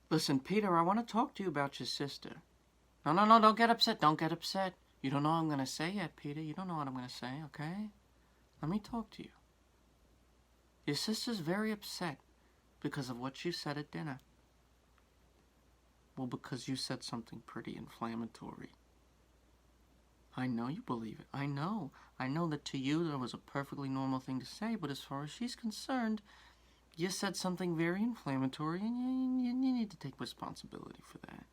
Listen, Peter, I want to talk to you about your sister. No, no, no, don't get upset. Don't get upset. You don't know what I'm going to say yet, Peter. You don't know what I'm going to say, okay? Let me talk to you. Your sister's very upset because of what you said at dinner. Well, because you said something pretty inflammatory. I know you believe it. I know. I know that to you that was a perfectly normal thing to say, but as far as she's concerned, you said something very inflammatory, and you need to take responsibility for that.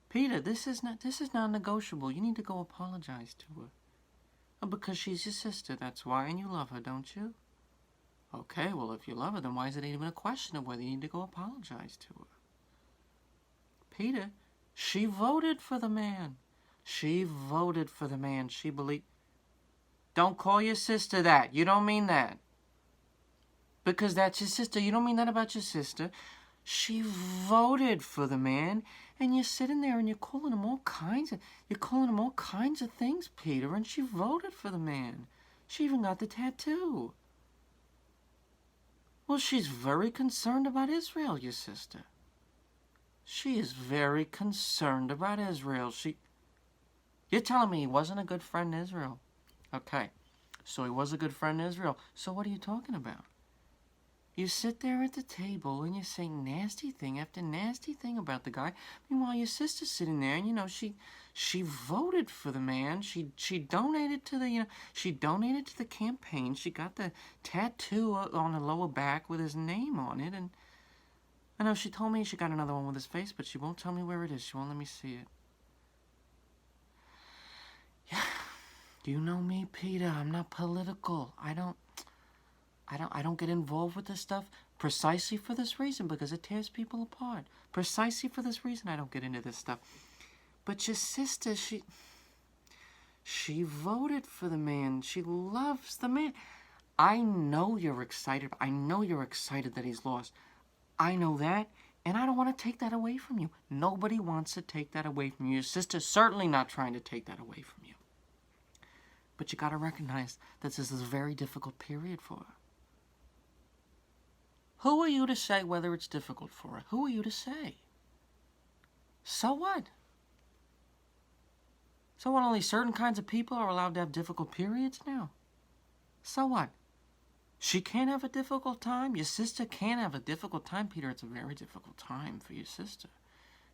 Peter, this is not negotiable. You need to go apologize to her. Because she's your sister, that's why, and you love her, don't you? Okay, well, if you love her, then why is it even a question of whether you need to go apologize to her? Peter, she voted for the man. She voted for the man. She believed... Don't call your sister that. You don't mean that. Because that's your sister. You don't mean that about your sister. She voted for the man, and you're sitting there and you're calling him all kinds of things, Peter, and she voted for the man. She even got the tattoo. Well, she's very concerned about Israel, your sister. She is very concerned about Israel. You're telling me he wasn't a good friend to Israel. Okay, so he was a good friend to Israel. So what are you talking about? You sit there at the table and you say nasty thing after nasty thing about the guy. Meanwhile, your sister's sitting there, and she voted for the man. She donated to the campaign. She got the tattoo on her lower back with his name on it, and I know she told me she got another one with his face, but she won't tell me where it is. She won't let me see it. Yeah, do you know me, Peter? I'm not political. I don't get involved with this stuff precisely for this reason, because it tears people apart. Precisely for this reason I don't get into this stuff. But your sister, she voted for the man. She loves the man. I know you're excited. I know you're excited that he's lost. I know that, and I don't want to take that away from you. Nobody wants to take that away from you. Your sister's certainly not trying to take that away from you. But you got to recognize that this is a very difficult period for her. Who are you to say whether it's difficult for her? Who are you to say? So what? So what, only certain kinds of people are allowed to have difficult periods now? So what? She can't have a difficult time? Your sister can't have a difficult time? Peter, it's a very difficult time for your sister.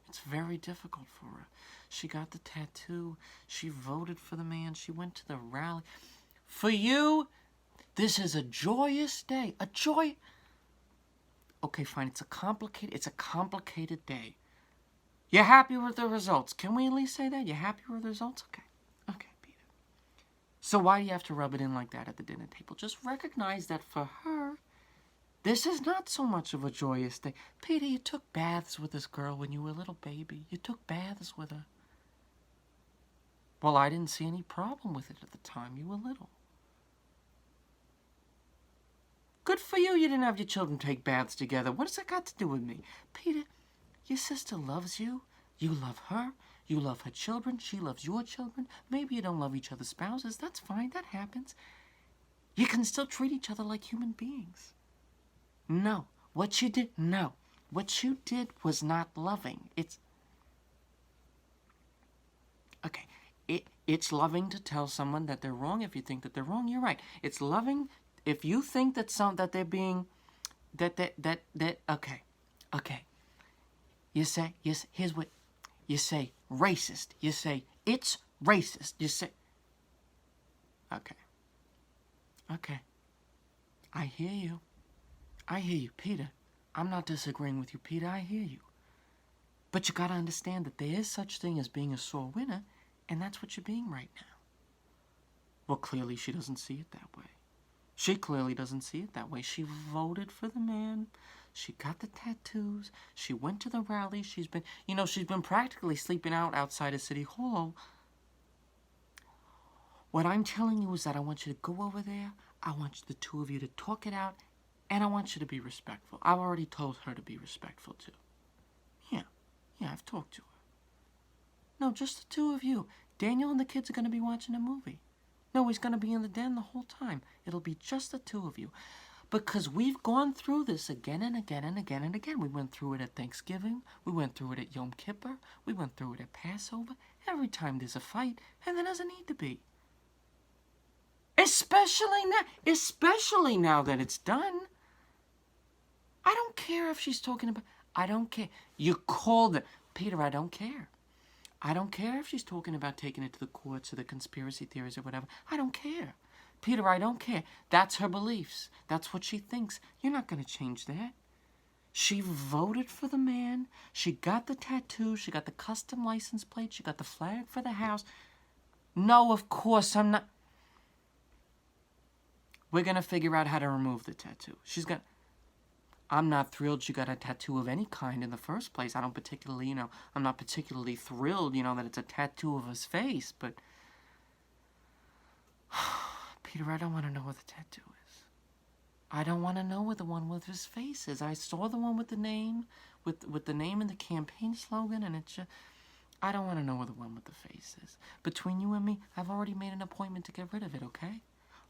It's very difficult for her. She got the tattoo. She voted for the man. She went to the rally. For you, this is a joyous day. A joy... Okay, fine. It's a complicated day. You're happy with the results. Can we at least say that? You're happy with the results? Okay. Okay, Peter. So why do you have to rub it in like that at the dinner table? Just recognize that for her, this is not so much of a joyous day. Peter, you took baths with this girl when you were a little baby. You took baths with her. Well, I didn't see any problem with it at the time. You were little. Good for you, you didn't have your children take baths together. What has that got to do with me? Peter, your sister loves you. You love her. You love her children. She loves your children. Maybe you don't love each other's spouses. That's fine. That happens. You can still treat each other like human beings. No. What you did was not loving. Okay. It's loving to tell someone that they're wrong. If you think that they're wrong, you're right. It's loving... If you think that they're being, okay. You say, yes, here's what, you say racist. You say, it's racist. You say, okay. I hear you, Peter. I'm not disagreeing with you, Peter. I hear you. But you gotta understand that there is such thing as being a sore winner, and that's what you're being right now. Well, clearly she doesn't see it that way. She clearly doesn't see it that way. She voted for the man. She got the tattoos. She went to the rally. She's been practically sleeping outside of City Hall. What I'm telling you is that I want you to go over there. I want the two of you to talk it out. And I want you to be respectful. I've already told her to be respectful, too. Yeah, I've talked to her. No, just the two of you. Daniel and the kids are going to be watching a movie. No, he's going to be in the den the whole time. It'll be just the two of you. Because we've gone through this again and again and again and again. We went through it at Thanksgiving. We went through it at Yom Kippur. We went through it at Passover. Every time there's a fight, and there doesn't need to be. Especially now that it's done. I don't care if she's talking about, I don't care. You called it. Peter, I don't care. I don't care if she's talking about taking it to the courts or the conspiracy theories or whatever. I don't care. Peter, I don't care. That's her beliefs. That's what she thinks. You're not going to change that. She voted for the man. She got the tattoo. She got the custom license plate. She got the flag for the house. No, of course, I'm not. We're going to figure out how to remove the tattoo. I'm not thrilled she got a tattoo of any kind in the first place. I don't particularly, I'm not particularly thrilled, that it's a tattoo of his face, but Peter, I don't want to know what the tattoo is. I don't want to know what the one with his face is. I saw the one with the name, with the name and the campaign slogan, and it's just, I don't want to know what the one with the face is. Between you and me, I've already made an appointment to get rid of it, okay?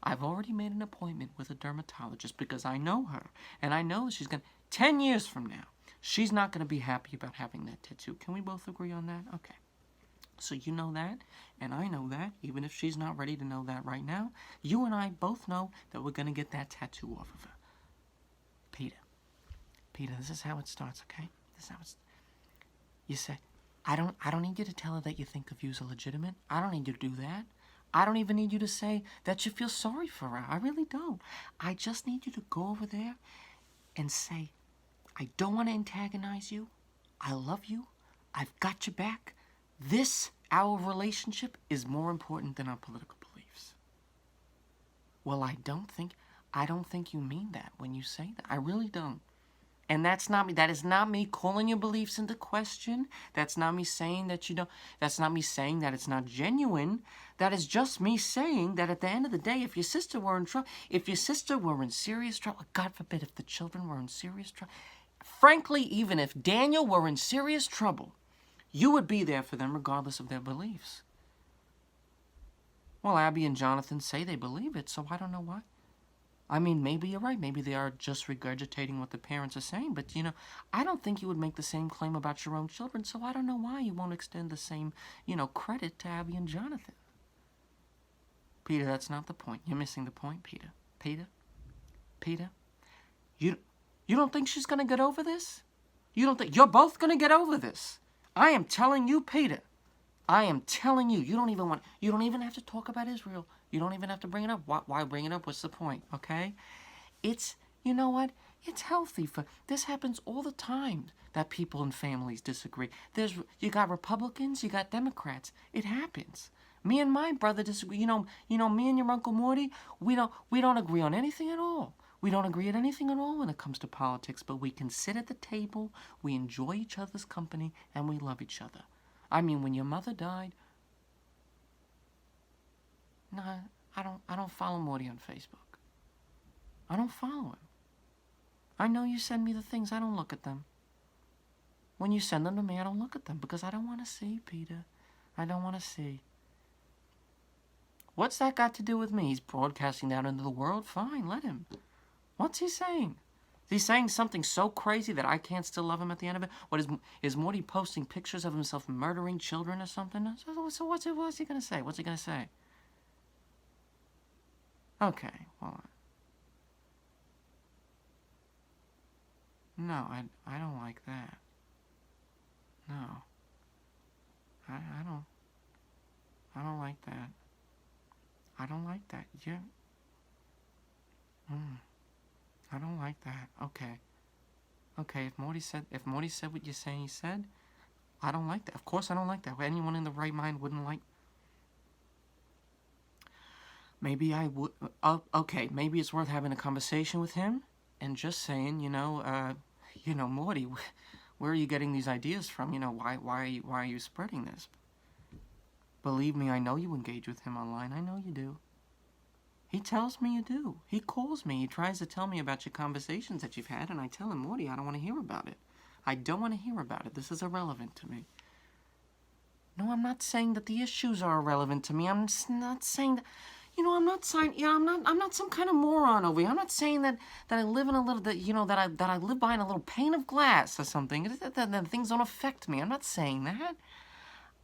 I've already made an appointment with a dermatologist because I know her, and I know she's going to, 10 years from now, she's not going to be happy about having that tattoo. Can we both agree on that? Okay. So you know that, and I know that, even if she's not ready to know that right now. You and I both know that we're going to get that tattoo off of her. Peter, this is how it starts, okay? This is how it's... You say, I don't need you to tell her that you think the views are legitimate. I don't need you to do that. I don't even need you to say that you feel sorry for her. I really don't. I just need you to go over there and say, I don't want to antagonize you. I love you. I've got your back. Our relationship is more important than our political beliefs. Well, I don't think you mean that when you say that. I really don't. And that's not me. That is not me calling your beliefs into question. That's not me saying that you don't. That's not me saying that it's not genuine. That is just me saying that at the end of the day, if your sister were in trouble, if your sister were in serious trouble, God forbid, if the children were in serious trouble, frankly, even if Daniel were in serious trouble, you would be there for them regardless of their beliefs. Well, Abby and Jonathan say they believe it, so I don't know why. I mean, maybe you're right. Maybe they are just regurgitating what the parents are saying. But, I don't think you would make the same claim about your own children, so I don't know why you won't extend the same, credit to Abby and Jonathan. Peter, that's not the point. You're missing the point, Peter. Peter, you don't think she's going to get over this? You don't think... You're both going to get over this. I am telling you, Peter. I am telling you. You don't even have to talk about Israel. You don't even have to bring it up. Why bring it up? What's the point? Okay? You know what? It's healthy. This happens all the time that people and families disagree. You got Republicans, you got Democrats. It happens. Me and my brother disagree. Me and your Uncle Morty, we don't agree on anything at all. We don't agree on anything at all when it comes to politics, but we can sit at the table, we enjoy each other's company, and we love each other. I mean, when your mother died... No, I don't follow Morty on Facebook. I don't follow him. I know you send me the things, I don't look at them. When you send them to me, I don't look at them because I don't want to see, Peter. I don't want to see. What's that got to do with me? He's broadcasting out into the world. Fine, let him. What's he saying? Is he saying something so crazy that I can't still love him at the end of it? What is Morty posting pictures of himself murdering children or something? So what's he going to say? What's he going to say? Okay, well... No, I don't like that. No. I don't like that. I don't like that. Yeah. I don't like that. Okay. Okay, if Morty said what you're saying he said, I don't like that. Of course I don't like that. Anyone in the right mind wouldn't like... Maybe I would... okay, maybe it's worth having a conversation with him and just saying, Morty, where are you getting these ideas from? Why are you spreading this? Believe me, I know you engage with him online. I know you do. He tells me you do. He calls me. He tries to tell me about your conversations that you've had, and I tell him, Morty, I don't want to hear about it. I don't want to hear about it. This is irrelevant to me. No, I'm not saying that the issues are irrelevant to me. I'm not saying that... I'm not saying, I'm not some kind of moron over here. I'm not saying that I live in a little, that I live behind a little pane of glass or something. That things don't affect me. I'm not saying that.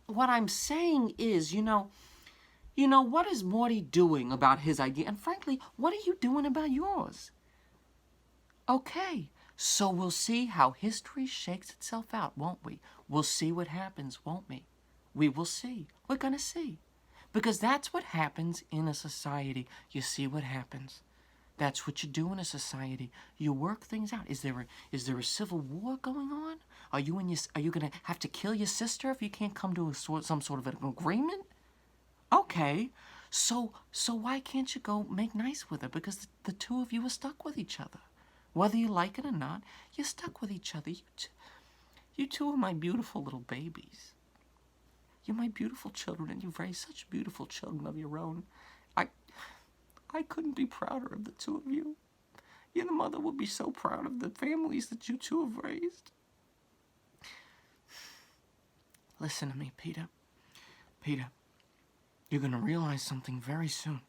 What I'm saying is, what is Morty doing about his idea? And frankly, what are you doing about yours? Okay, so we'll see how history shakes itself out, won't we? We'll see what happens, won't we? We will see. We're going to see. Because that's what happens in a society. You see what happens. That's what you do in a society. You work things out. Is there a civil war going on? Are you going to have to kill your sister if you can't come to some sort of an agreement? Okay. So why can't you go make nice with her? Because the two of you are stuck with each other. Whether you like it or not, you're stuck with each other. You two are my beautiful little babies. You're my beautiful children, and you've raised such beautiful children of your own. I couldn't be prouder of the two of you. Your mother would be so proud of the families that you two have raised. Listen to me, Peter. Peter, you're going to realize something very soon.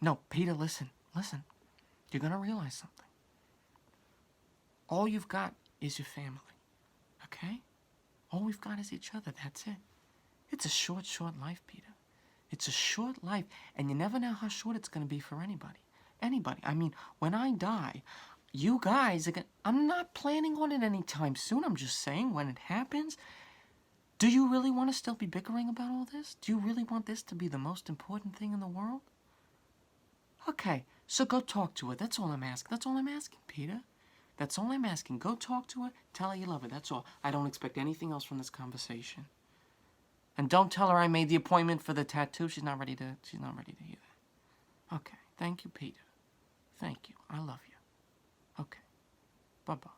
No, Peter, listen. You're going to realize something. All you've got is your family, okay? All we've got is each other, that's it. It's a short life, Peter. It's a short life, and you never know how short it's going to be for anybody. Anybody. I mean, when I die, you guys are going to... I'm not planning on it anytime soon. I'm just saying, when it happens, do you really want to still be bickering about all this? Do you really want this to be the most important thing in the world? Okay, so go talk to her. That's all I'm asking. That's all I'm asking, Peter. That's all I'm asking. Go talk to her. Tell her you love her. That's all. I don't expect anything else from this conversation. And don't tell her I made the appointment for the tattoo. She's not ready to hear that. Okay. Thank you, Peter. Thank you. I love you. Okay. Bye-bye.